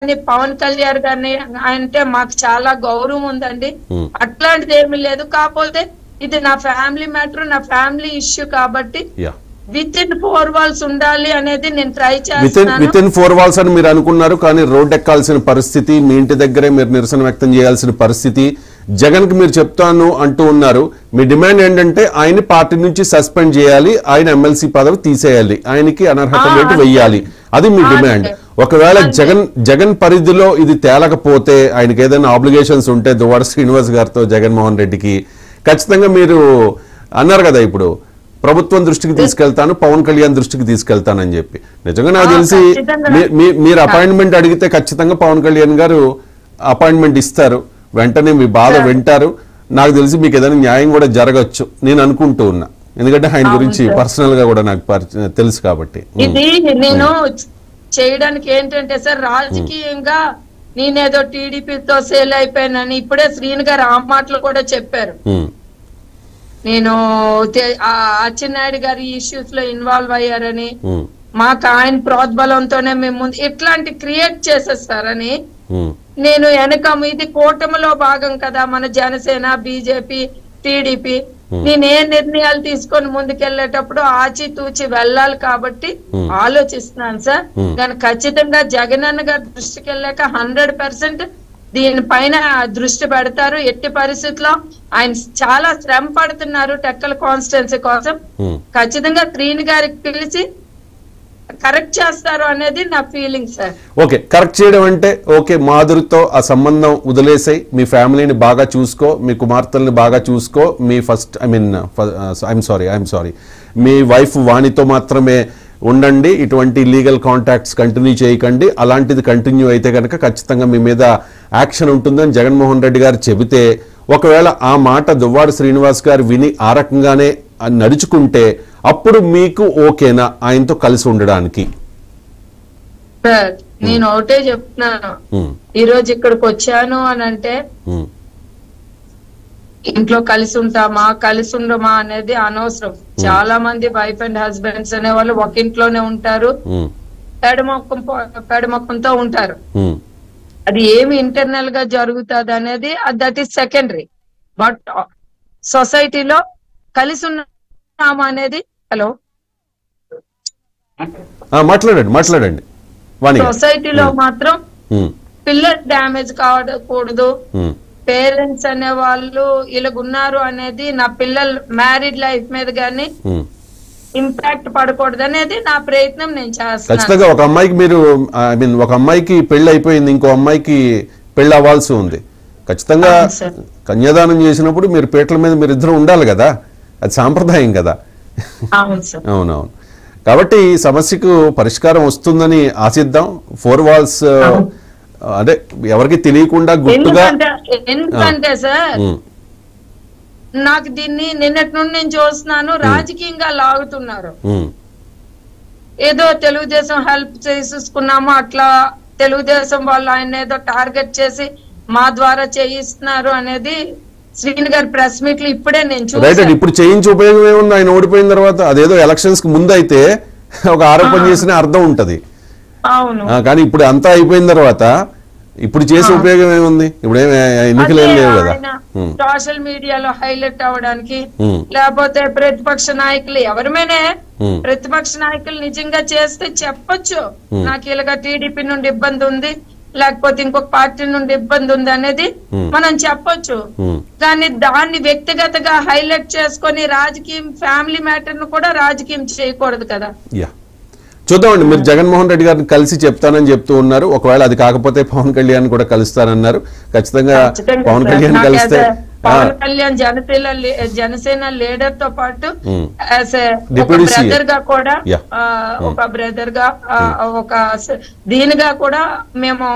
గారిని పవన్ కళ్యాణ్ గారిని అంటే మాకు చాలా గౌరవం ఉందండి. అట్లాంటిది ఏమీ లేదు. కాకపోతే ఇది నా ఫ్యామిలీ మ్యాటర్, నా ఫ్యామిలీ ఇష్యూ కాబట్టి విత్ ఇన్ 4 walls ఉండాలి అనేది నేను ట్రై చేస్తున్నాను. విత్ ఇన్ 4 walls అని మీరు అనుకున్నారు, కానీ రోడ్ ఎక్కాల్సిన పరిస్థితి, మీ ఇంటి దగ్గరే మీరు నిరసన వ్యక్తం చేయాల్సిన పరిస్థితి, జగన్ కి మీరు చెప్తాను అంటూ ఉన్నారు. మీ డిమాండ్ ఏంటంటే ఆయన పార్టీ నుంచి సస్పెండ్ చేయాలి, ఆయన ఎమ్మెల్సీ పదవి తీసేయాలి, ఆయనకి అనర్హత వేటు వెయ్యాలి, అది మీ డిమాండ్. ఒకవేళ జగన్ పరిధిలో ఇది తేలకపోతే, ఆయనకి ఏదైనా ఆబ్లిగేషన్స్ ఉంటే దువ్వాడ శ్రీనివాస్ గారితో జగన్మోహన్ రెడ్డికి ఖచ్చితంగా మీరు అన్నారు కదా, ఇప్పుడు ప్రభుత్వం దృష్టికి తీసుకెళ్తాను, పవన్ కళ్యాణ్ దృష్టికి తీసుకెళ్తానని చెప్పి. నిజంగా నాకు తెలిసి మీరు అపాయింట్మెంట్ అడిగితే ఖచ్చితంగా పవన్ కళ్యాణ్ గారు అపాయింట్మెంట్ ఇస్తారు, వెంటనే మీ బాధ వింటారు. నాకు తెలిసి మీకు ఏదైనా న్యాయం కూడా జరగచ్చు నేను అనుకుంటూ ఉన్నా, ఎందుకంటే ఆయన గురించి పర్సనల్ గా కూడా నాకు తెలుసు కాబట్టి. ఇది నేను చేయడానికి ఏంటంటే సార్, రాజకీయంగా నేనేదో టీడీపీతో సేల్ అయిపోయానని ఇప్పుడే శ్రీను గారు ఆ మాటలు కూడా చెప్పారు. నేను అచ్చెన్నాయుడు గారి ఇష్యూస్ లో ఇన్వాల్వ్ అయ్యారని, మాకు ఆయన ప్రోద్బలంతోనే మేము ముందు ఇట్లాంటి క్రియేట్ చేసేస్తారని నేను వెనక ఇది కూటమిలో భాగం కదా మన జనసేన, బీజేపీ, టీడీపీ, నేను ఏ నిర్ణయాలు తీసుకొని ముందుకెళ్లేటప్పుడు ఆచితూచి వెళ్ళాలి కాబట్టి ఆలోచిస్తున్నాను సార్. కానీ ఖచ్చితంగా జగనన్న గారి దృష్టికి వెళ్ళాక 100% దీనిపైన దృష్టి పెడతారు. ఎట్టి పరిస్థితుల్లో ఆయన చాలా శ్రమ పడుతున్నారు టెక్కల కాన్స్టిట్యున్సీ కోసం. ఖచ్చితంగా శ్రీని గారికి పిలిచి కరెక్ట్ చేస్తారు అనేది నా ఫీలింగ్ సార్. ఓకే, కరెక్ట్ చేయడం అంటే ఓకే, మాధురితో ఆ సంబంధం వదిలేసాయి, మీ ఫ్యామిలీని బాగా చూసుకో, మీ కుమార్తెల్ని బాగా చూసుకో, మీ ఐఎమ్ సారీ మీ వైఫ్ వాణితో మాత్రమే ఉండండి, ఇటువంటి లీగల్ కాంటాక్ట్స్ కంటిన్యూ చేయకండి, అలాంటిది కంటిన్యూ అయితే కనుక ఖచ్చితంగా మీ మీద యాక్షన్ ఉంటుందని జగన్మోహన్ రెడ్డి గారు చెబితే, ఒకవేళ ఆ మాట దువ్వాడ శ్రీనివాస్ గారు విని ఆ రకంగానే నడుచుకుంటే అప్పుడు మీకు ఓకేనా ఆయనతో కలిసి ఉండడానికి? సార్ నేను ఒకటే చెప్తున్నాను, ఈ రోజు ఇక్కడికి వచ్చాను అని అంటే ఇంట్లో కలిసి ఉంటామా కలిసి ఉండమా అనేది అనవసరం. చాలా మంది వైఫ్ అండ్ హస్బెండ్స్ అనే వాళ్ళు ఒక ఇంట్లోనే ఉంటారు, పెడమొక్కంతో ఉంటారు. అది ఏమి ఇంటర్నల్ గా జరుగుతుంది అనేది దట్ ఈస్ సెకండరీ. బట్ సొసైటీలో కలిసి ఉన్నామా అనేది మాట్లాడండి. సొసైటీలో మాత్రం పిల్లలు డ్యామేజ్ కావకూడదు, పేరెంట్స్ అనే వాళ్ళు ఇలాగున్నారు అనేది నా పిల్లల మ్యారీడ్ లైఫ్ మీద గానీ ఇంపాక్ట్ పడకూడదు అనేది నా ప్రయత్నం నేను చేస్తాను. ఖచ్చితంగా ఒక అమ్మాయికి మీరు ఒక అమ్మాయికి పెళ్లి అయిపోయింది, ఇంకో అమ్మాయికి పెళ్లి అవ్వాల్సి ఉంది, ఖచ్చితంగా కన్యాదానం చేసినప్పుడు మీరు పీటల మీద మీరు ఇద్దరు ఉండాలి కదా, అది సాంప్రదాయం కదా. అవునవును. కాబట్టి ఈ సమస్యకు పరిష్కారం వస్తుందని ఆశిద్దాం. 4 walls అదే ఎవరికి తెలియకుండా గుట్టుగా. ఎందుకంటే సార్ నాకు దీన్ని నిన్నటి నుండి నేను చూస్తున్నాను, రాజకీయంగా లాగుతున్నారు. ఏదో తెలుగుదేశం హెల్ప్ చేసుకున్నాము అట్లా తెలుగుదేశం వాళ్ళు ఆయన ఏదో టార్గెట్ చేసి మా ద్వారా చేయిస్తున్నారు అనేది శ్రీని గారి ప్రెస్ మీట్ లో ఇప్పుడే నేను చూసాను. ఇప్పుడు చేయించి ఉపయోగం ఏముంది, ఆయన ఓడిపోయిన తర్వాత అదేదో ఎలక్షన్స్ కి ముందు అయితే ఒక ఆరోపణ చేసిన అర్థం ఉంటది. అవును, కానీ ఇప్పుడు అంతా అయిపోయిన తర్వాత ఇప్పుడు చేసే ఉపయోగం ఏముంది, ఇప్పుడు ఎన్నికలు ఏం లేవు కదా. సోషల్ మీడియాలో హైలైట్ అవ్వడానికి, లేకపోతే ప్రతిపక్ష నాయకులు ఎవరిమైనా ప్రతిపక్ష నాయకులు నిజంగా చేస్తే చెప్పొచ్చు, నాకు ఇలాగా టీడీపీ నుండి ఇబ్బంది ఉంది, లేకపోతే ఇంకొక పార్టీ నుండి ఇబ్బంది ఉంది అనేది మనం చెప్పొచ్చు. కానీ దాన్ని వ్యక్తిగతంగా హైలైట్ చేసుకొని రాజకీయం ఫ్యామిలీ మ్యాటర్ ను కూడా రాజకీయం చేయకూడదు కదా. చూద్దామండి, మీరు జగన్మోహన్ రెడ్డి గారిని కలిసి చెప్తానని చెప్తూ ఉన్నారు. ఒకవేళ అది కాకపోతే పవన్ కళ్యాణ్ కూడా కలుస్తానన్నారు. ఖచ్చితంగా పవన్ కళ్యాణ్ కలిస్తే పవన్ కళ్యాణ్ జనసేన లీడర్ తో పాటు బ్రదర్ గా కూడా ఒక దీనిగా కూడా మేము